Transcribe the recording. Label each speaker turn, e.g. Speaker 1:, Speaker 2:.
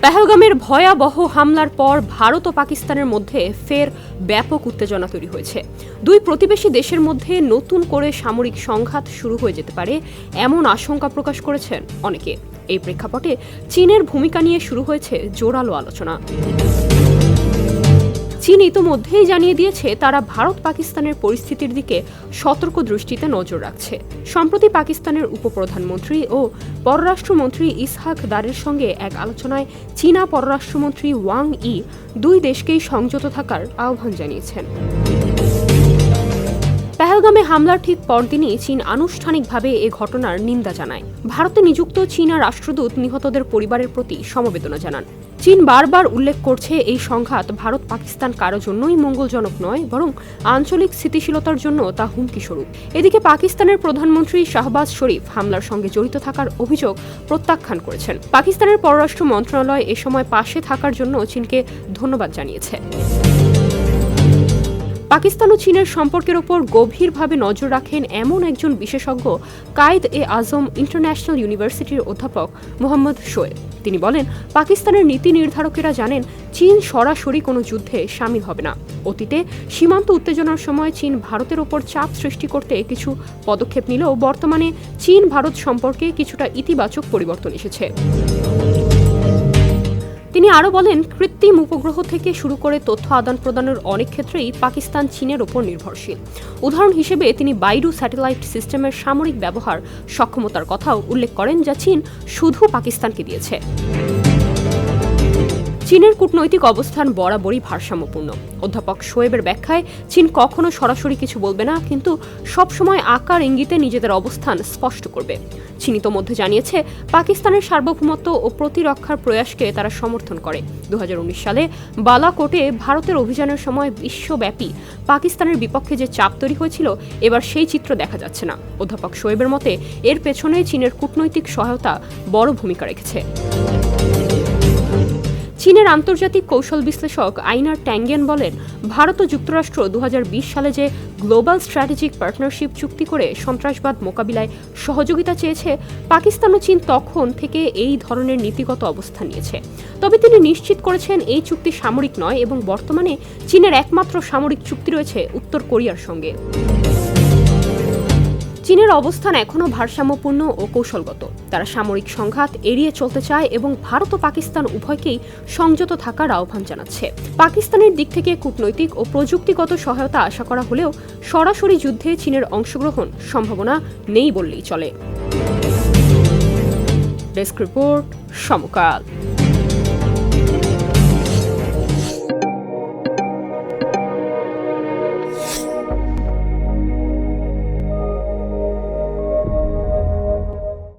Speaker 1: পেহেলগামের ভয়াবহ হামলার পর ভারত ও পাকিস্তানের মধ্যে ফের ব্যাপক উত্তেজনা তৈরি হয়েছে। দুই প্রতিবেশী দেশের মধ্যে নতুন করে সামরিক সংঘাত শুরু হয়ে যেতে পারে এমন আশঙ্কা প্রকাশ করেছেন অনেকে। এই প্রেক্ষাপটে চীনের ভূমিকা নিয়ে শুরু হয়েছে জোরালো আলোচনা। চীন ইতোমধ্যেই জানিয়ে দিয়েছে তারা ভারত পাকিস্তানের পরিস্থিতির দিকে সতর্ক দৃষ্টিতে নজর রাখছে। সম্প্রতি পাকিস্তানের উপপ্রধানমন্ত্রী ও পররাষ্ট্রমন্ত্রী ইসহাক দারের সঙ্গে এক আলোচনায় চীনা পররাষ্ট্রমন্ত্রী ওয়াং ই দুই দেশকেই সংযত থাকার আহ্বান জানিয়েছেন। পেহেলগামে হামলার ঠিক পরদিনই চীন আনুষ্ঠানিকভাবে এ ঘটনার নিন্দা জানায়। ভারতে নিযুক্ত চীনা রাষ্ট্রদূত নিহতদের পরিবারের প্রতি সমবেদনা জানান। চীন বারবার উল্লেখ করছে এই সংঘাত ভারত পাকিস্তান কারো জন্যই মঙ্গলজনক নয়, বরং আঞ্চলিক স্থিতিশীলতার জন্য তা হুমকি স্বরূপ। এদিকে পাকিস্তানের প্রধানমন্ত্রী শাহবাজ শরীফ হামলার সঙ্গে জড়িত থাকার অভিযোগ প্রত্যাখ্যান করেছেন। পাকিস্তানের পররাষ্ট্র মন্ত্রণালয় এ সময় পাশে থাকার জন্য চীনকে ধন্যবাদ জানিয়েছে। পাকিস্তান ও চীনের সম্পর্কের ওপর গভীরভাবে নজর রাখেন এমন একজন বিশেষজ্ঞ কায়েদ-এ-আজম ইন্টারন্যাশনাল ইউনিভার্সিটির অধ্যাপক মোহাম্মদ শোয়েব। তিনি বলেন, পাকিস্তানের নীতি নির্ধারকেরা জানেন চীন সরাসরি কোনো যুদ্ধে সামিল হবে না। অতীতে সীমান্ত উত্তেজনার সময় চীন ভারতের ওপর চাপ সৃষ্টি করতে কিছু পদক্ষেপ নিলেও বর্তমানে চীন ভারত সম্পর্কে কিছুটা ইতিবাচক পরিবর্তন এসেছে। তিনি আরও বলেন, কৃত্রিম উপগ্রহ থেকে শুরু করে তথ্য আদান প্রদানের অনেক ক্ষেত্রেই পাকিস্তান চীনের ওপর নির্ভরশীল। উদাহরণ হিসেবে তিনি বাইডু স্যাটেলাইট সিস্টেমের সামরিক ব্যবহার সক্ষমতার কথাও উল্লেখ করেন, যা চীন শুধু পাকিস্তানকে দিয়েছে। চীনের কূটনৈতিক অবস্থান বরাবরই ভারসাম্যপূর্ণ। অধ্যাপক শোয়েবের ব্যাখ্যায়, চীন কখনো সরাসরি কিছু বলবে না, কিন্তু সবসময় আকার ইঙ্গিতে নিজেদের অবস্থান স্পষ্ট করবে। চীন ইতোমধ্যে জানিয়েছে পাকিস্তানের সার্বভৌমত্ব ও প্রতিরক্ষার প্রয়াসকে তারা সমর্থন করে। 2019 সালে বালাকোটে ভারতের অভিযানের সময় বিশ্বব্যাপী পাকিস্তানের বিপক্ষে যে চাপ তৈরি হয়েছিল, এবার সেই চিত্র দেখা যাচ্ছে না। অধ্যাপক শোয়েবের মতে এর পেছনে চীনের কূটনৈতিক সহায়তা বড় ভূমিকা রেখেছে। চীনের আন্তর্জাতিক কৌশল বিশ্লেষক আইনার ট্যাঙ্গেন বলেন, ভারত ও যুক্তরাষ্ট্র 2020 সালে যে গ্লোবাল স্ট্র্যাটেজিক পার্টনারশিপ চুক্তি করে সন্ত্রাসবাদ মোকাবিলায় সহযোগিতা চেয়েছে, পাকিস্তান ও চীন তখন থেকে এই ধরনের নীতিগত অবস্থান নিয়েছে। তবে তিনি নিশ্চিত করেছেন এই চুক্তি সামরিক নয় এবং বর্তমানে চীনের একমাত্র সামরিক চুক্তি রয়েছে উত্তর কোরিয়ার সঙ্গে। চীনের অবস্থান এখনও ভারসাম্যপূর্ণ ও কৌশলগত। তারা সামরিক সংঘাত এড়িয়ে চলতে চায় এবং ভারত ও পাকিস্তান উভয়কেই সংযত থাকার আহ্বান জানাচ্ছে। পাকিস্তানের দিক থেকে কূটনৈতিক ও প্রযুক্তিগত সহায়তা আশা করা হলেও সরাসরি যুদ্ধে চীনের অংশগ্রহণ সম্ভাবনা নেই বললেই চলে। ডেস্ক রিপোর্ট, সমকাল।